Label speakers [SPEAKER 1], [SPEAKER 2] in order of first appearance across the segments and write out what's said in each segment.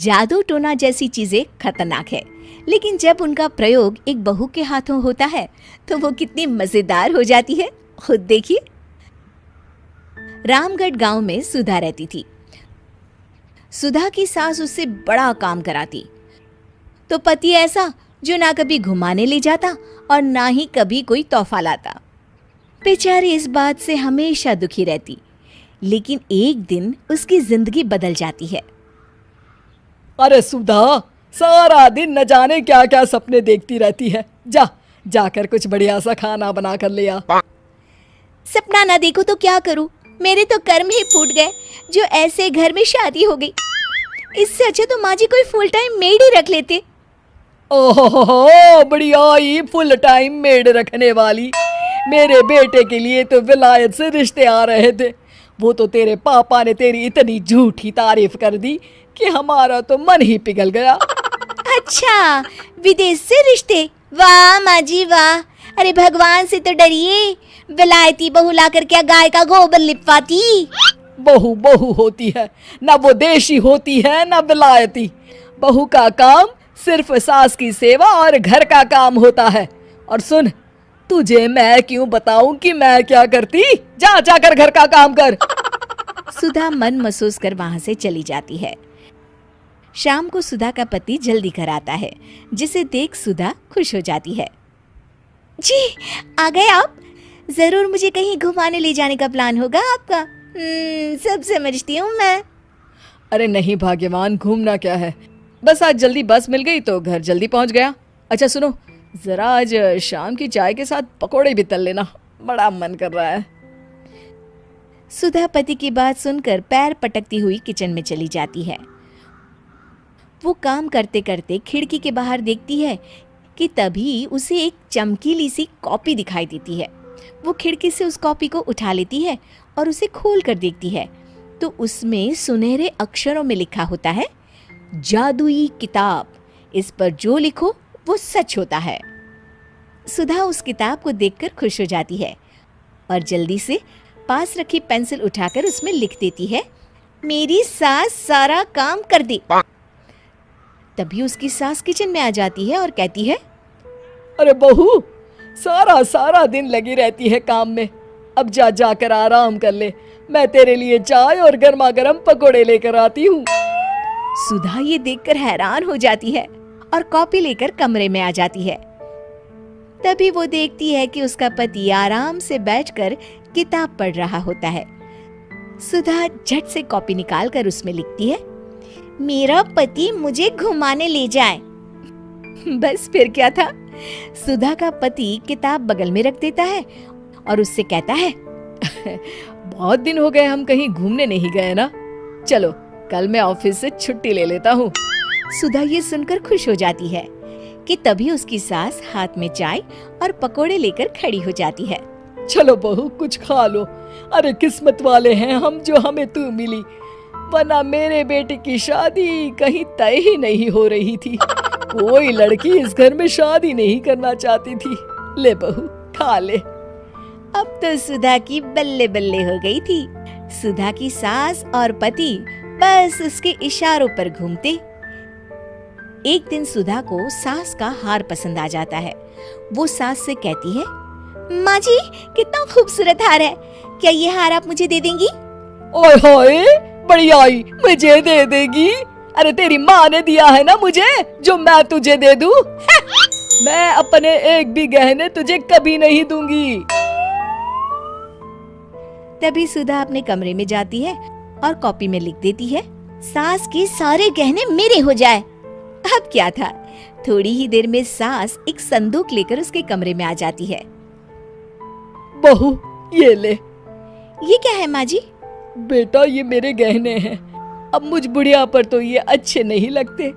[SPEAKER 1] जादू टोना जैसी चीजें खतरनाक है, लेकिन जब उनका प्रयोग एक बहू के हाथों होता है तो वो कितनी मजेदार हो जाती है, खुद देखिए। रामगढ़ गांव में सुधा रहती थी। सुधा की सास उससे बड़ा काम कराती, तो पति ऐसा जो ना कभी घुमाने ले जाता और ना ही कभी कोई तोहफा लाता। बेचारी इस बात से हमेशा दुखी रहती, लेकिन एक दिन उसकी जिंदगी बदल जाती है।
[SPEAKER 2] अरे सुधा, सारा दिन न जाने क्या क्या सपने देखती रहती है। जाकर कुछ बढ़िया सा खाना बना कर ले आ।
[SPEAKER 1] सपना ना देखो तो क्या करूं, मेरे तो कर्म ही फूट गए जो ऐसे घर में शादी हो गई। इससे अच्छा तो माँ जी कोई फुल टाइम मेड ही रख लेते।
[SPEAKER 2] ओहो, बढ़िया ही फुल टाइम मेड रखने वाली। मेरे बेटे के लिए तो विलायत से रिश्ते आ रहे थे। वो तो तेरे पापा ने तेरी इतनी झूठी तारीफ कर दी कि हमारा तो मन ही पिघल गया।
[SPEAKER 1] अच्छा, विदेश से रिश्ते? वाह माँ जी वाह। अरे भगवान से तो डरिए, विलायती बहू लाकर क्या गाय का गोबर लिपवाती।
[SPEAKER 2] बहू बहू होती है, ना वो देशी होती है ना विलायती। बहू का काम सिर्फ सास की सेवा और घर का काम होता है। और सुन, तुझे मैं क्यों बताऊं कि मैं क्या करती? जाकर घर का काम कर।
[SPEAKER 1] सुधा मन महसूस कर वहां से चली जाती है। शाम को सुधा का पति जल्दी घर आता है, जिसे देख सुधा खुश हो जाती है। जी आ गए आप? जरूर मुझे कहीं घुमाने ले जाने का प्लान होगा आपका। सब समझती हूँ मैं।
[SPEAKER 2] अरे नहीं भाग्यवान, घूमना क्या है, बस आज जल्दी बस मिल गई तो घर जल्दी पहुंच गया। अच्छा सुनो, जरा आज शाम की चाय के साथ पकोड़े भी तल लेना, बड़ा मन कर रहा है।
[SPEAKER 1] सुधा पति की बात सुनकर पैर पटकती हुई किचन में चली जाती है। वो काम करते करते खिड़की के बाहर देखती है कि तभी उसे एक चमकीली सी कॉपी दिखाई देती है। वो खिड़की से उस कॉपी को उठा लेती है और उसे खोल कर देखती है तो उसमें सुनहरे अक्षरों में लिखा होता है, जादुई किताब, इस पर जो लिखो वो सच होता है। सुधा उस किताब को देखकर खुश हो जाती है और जल्दी से पास रखी पेंसिल उठाकर उसमें लिख देती है, मेरी सास सारा काम कर दे। तभी उसकी सास किचन में आ जाती है और कहती है,
[SPEAKER 2] अरे बहू, सारा दिन लगी रहती है काम में, अब जाकर आराम कर ले। मैं तेरे लिए चाय और गर्मा गर्म पकोड़े लेकर आती हूँ।
[SPEAKER 1] सुधा ये देखकर हैरान हो जाती है और कॉपी लेकर कमरे में आ जाती है। तभी वो देखती है कि उसका पति आराम से बैठकर किताब पढ़ रहा होता है। सुधा झट से कॉपी निकालकर उसमें लिखती है, मेरा पति मुझे घुमाने ले जाए। बस फिर क्या था, सुधा का पति किताब बगल में रख देता है और उससे कहता है,
[SPEAKER 2] बहुत दिन हो गए हम कहीं घूमने नहीं गए ना, चलो कल मैं ऑफिस से छुट्टी ले लेता हूँ।
[SPEAKER 1] सुधा ये सुनकर खुश हो जाती है कि तभी उसकी सास हाथ में चाय और पकोड़े लेकर खड़ी हो जाती है।
[SPEAKER 2] चलो बहू, कुछ खा लो। अरे किस्मत वाले हैं हम जो हमें तू मिली, वरना मेरे बेटे की शादी कहीं तय ही नहीं हो रही थी। कोई लड़की इस घर में शादी नहीं करना चाहती थी। ले बहू, खा ले।
[SPEAKER 1] अब तो सुधा की बल्ले बल्ले हो गई थी। सुधा की सास और पति बस उसके इशारों पर घूमते। एक दिन सुधा को सास का हार पसंद आ जाता है। वो सास से कहती है, माँ जी कितना खूबसूरत हार है, क्या ये हार आप मुझे दे देंगी?
[SPEAKER 2] ओए होए, बढ़ियाई, मुझे दे देगी? अरे तेरी माँ ने दिया है ना मुझे, जो मैं तुझे दे दूं? मैं अपने एक भी गहने तुझे कभी नहीं दूंगी।
[SPEAKER 1] तभी सुधा अपने कमरे में जाती है और कॉपी में लिख देती है, सास के सारे गहने मेरे हो जाए। अब क्या था, थोड़ी ही देर में सास एक संदूक लेकर उसके कमरे में आ जाती है।
[SPEAKER 2] बहू ये ले।
[SPEAKER 1] ये क्या है माँ जी?
[SPEAKER 2] बेटा ये मेरे गहने हैं, अब मुझ बुढ़िया पर तो ये अच्छे नहीं लगते।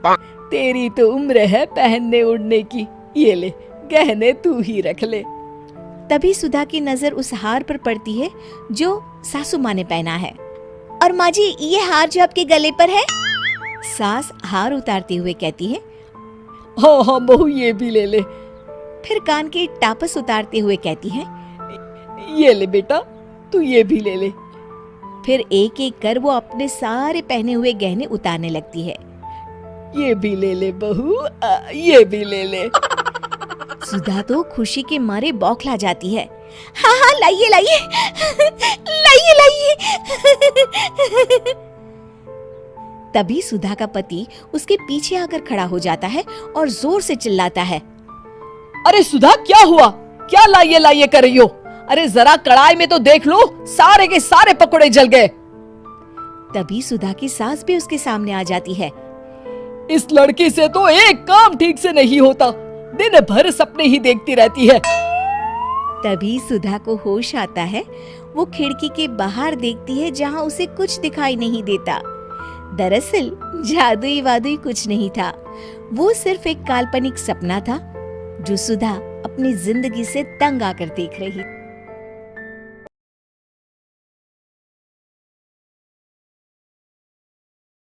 [SPEAKER 2] तेरी तो उम्र है पहनने उड़ने की, ये ले गहने तू ही रख ले।
[SPEAKER 1] तभी सुधा की नजर उस हार पर पड़ती है जो सासू माँ ने पहना है। और माँ जी ये हार जो आपके गले पर है? सास हार उतारते हुए कहती है,
[SPEAKER 2] हाँ हाँ बहू ये भी ले ले।
[SPEAKER 1] फिर कान के टापस उतारते हुए कहती है,
[SPEAKER 2] ये ले बेटा, तू ये भी ले ले।
[SPEAKER 1] फिर एक एक कर वो अपने सारे पहने हुए गहने उतारने लगती है।
[SPEAKER 2] ये भी ले ले बहू, ये भी ले ले।
[SPEAKER 1] सुधा तो खुशी के मारे बौखला जाती है। हाँ हाँ, लाइए लाइए, लाइए लाइए। तभी सुधा का पति उसके पीछे आकर खड़ा हो जाता है और जोर से चिल्लाता है,
[SPEAKER 2] अरे सुधा, क्या हुआ? क्या लाइए लाइए कर रही हो? अरे जरा कढ़ाई में तो देख लो, सारे के सारे पकोड़े जल गए।
[SPEAKER 1] तभी सुधा की सास भी उसके सामने आ जाती है।
[SPEAKER 2] इस लड़की से तो एक काम ठीक से नहीं होता, दिन भर सपने ही देखती रहती है।
[SPEAKER 1] तभी सुधा को होश आता है। वो खिड़की के बाहर देखती है जहां उसे कुछ दिखाई नहीं देता। दरअसल जादुई वादुई कुछ नहीं था, वो सिर्फ एक काल्पनिक सपना था जो सुधा अपनी जिंदगी से तंग आकर देख रही थी।